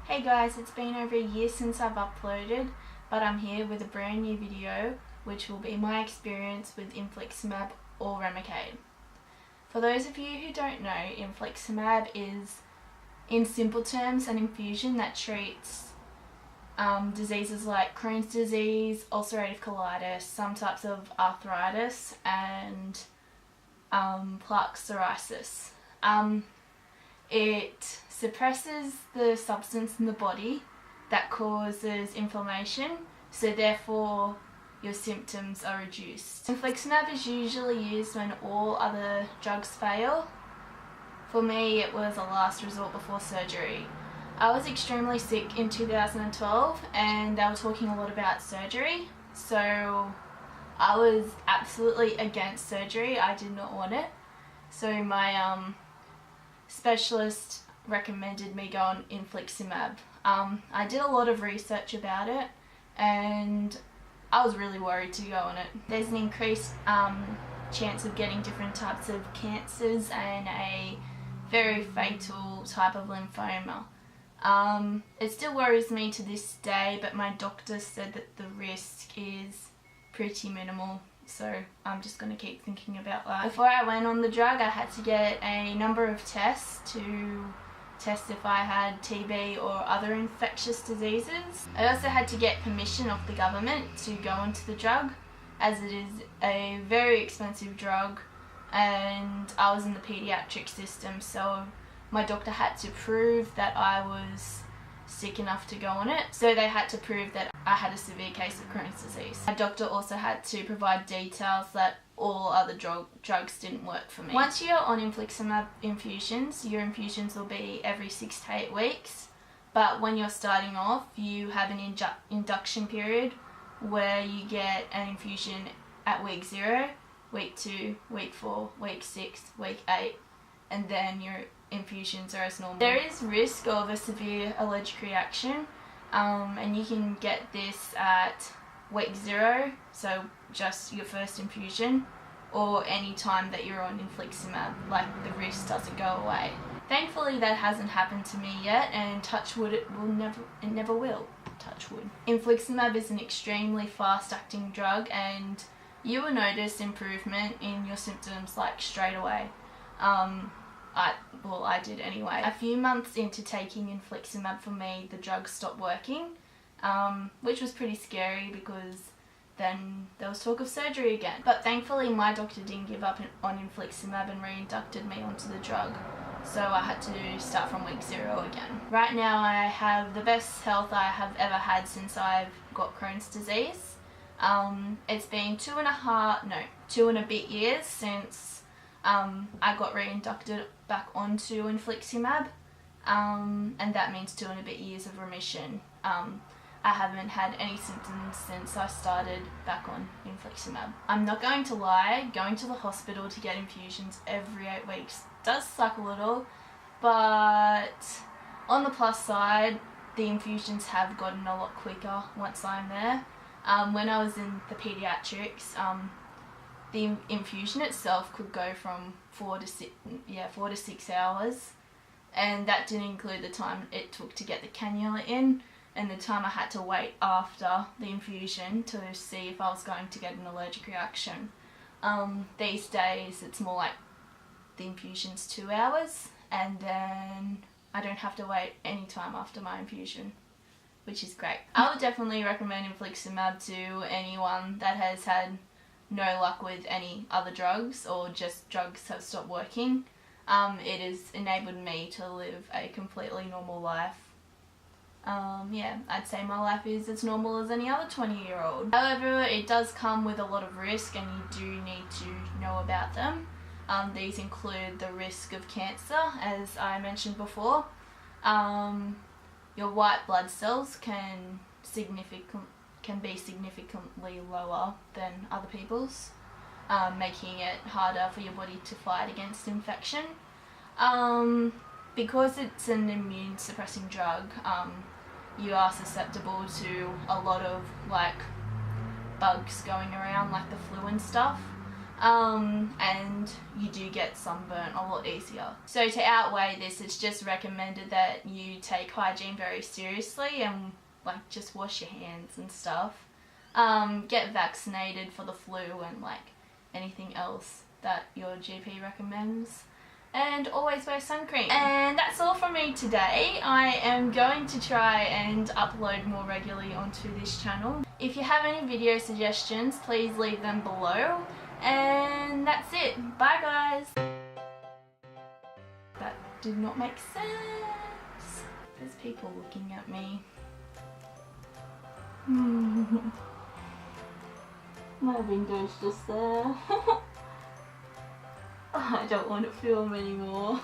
Hey guys, it's been over a year since I've uploaded, but I'm here with a brand new video which will be my experience with Infliximab or Remicade. For those of you who don't know, Infliximab is, in simple terms, an infusion that treats diseases like Crohn's disease, ulcerative colitis, some types of arthritis, and plaque psoriasis. It suppresses the substance in the body that causes inflammation, so therefore your symptoms are reduced. Infliximab is usually used when all other drugs fail. For me, it was a last resort before surgery. I was extremely sick in 2012 and they were talking a lot about surgery, so I was absolutely against surgery. I did not want it. So my specialist recommended me go on Infliximab. I did a lot of research about it and I was really worried to go on it. There's an increased chance of getting different types of cancers and a very fatal type of lymphoma. It still worries me to this day, but my doctor said that the risk is pretty minimal, so I'm just going to keep thinking about that. Before I went on the drug, I had to get a number of tests to test if I had TB or other infectious diseases. I also had to get permission off the government to go onto the drug, as it is a very expensive drug and I was in the pediatric system, so my doctor had to prove that I was sick enough to go on it. So they had to prove that I had a severe case of Crohn's disease. My doctor also had to provide details that all other drugs didn't work for me. Once you're on Infliximab infusions, your infusions will be every 6 to 8 weeks. But when you're starting off, you have an induction period where you get an infusion at week 0, week 2, week 4, week 6, week 8, and then your infusions are as normal. There is risk of a severe allergic reaction, and you can get this at week 0, so just your first infusion, or any time that you're on Infliximab, like the risk doesn't go away. Thankfully that hasn't happened to me yet, and touch wood, it never will. Touch wood. Infliximab is an extremely fast acting drug and you will notice improvement in your symptoms like straight away. I did anyway. A few months into taking Infliximab, for me, the drug stopped working, which was pretty scary because then there was talk of surgery again. But thankfully my doctor didn't give up on Infliximab and reinducted me onto the drug, so I had to start from week 0 again. Right now I have the best health I have ever had since I've got Crohn's disease. It's been 2 and a bit years since I got reinducted back onto Infliximab, and that means 2 and a bit years of remission. I haven't had any symptoms since I started back on Infliximab. I'm not going to lie, going to the hospital to get infusions every 8 weeks does suck a little, but on the plus side, the infusions have gotten a lot quicker once I'm there. When I was in the pediatrics, the infusion itself could go from 4 to 6 hours, and that didn't include the time it took to get the cannula in and the time I had to wait after the infusion to see if I was going to get an allergic reaction. These days it's more like the infusion's 2 hours and then I don't have to wait any time after my infusion, which is great. I would definitely recommend Infliximab to anyone that has had no luck with any other drugs or just drugs have stopped working. It has enabled me to live a completely normal life. Yeah, I'd say my life is as normal as any other 20-year-old. However, it does come with a lot of risk and you do need to know about them. These include the risk of cancer, as I mentioned before. Your white blood cells can be significantly lower than other people's, making it harder for your body to fight against infection. Because it's an immune suppressing drug, you are susceptible to a lot of like bugs going around, like the flu and stuff. and you do get sunburn a lot easier. So to outweigh this, it's just recommended that you take hygiene very seriously and like just wash your hands and stuff. Get vaccinated for the flu and like anything else that your GP recommends. And always wear sun cream. And that's all from me today. I am going to try and upload more regularly onto this channel. If you have any video suggestions, please leave them below. And that's it. Bye guys. That did not make sense. There's people looking at me. My window's just there. I don't want to film anymore.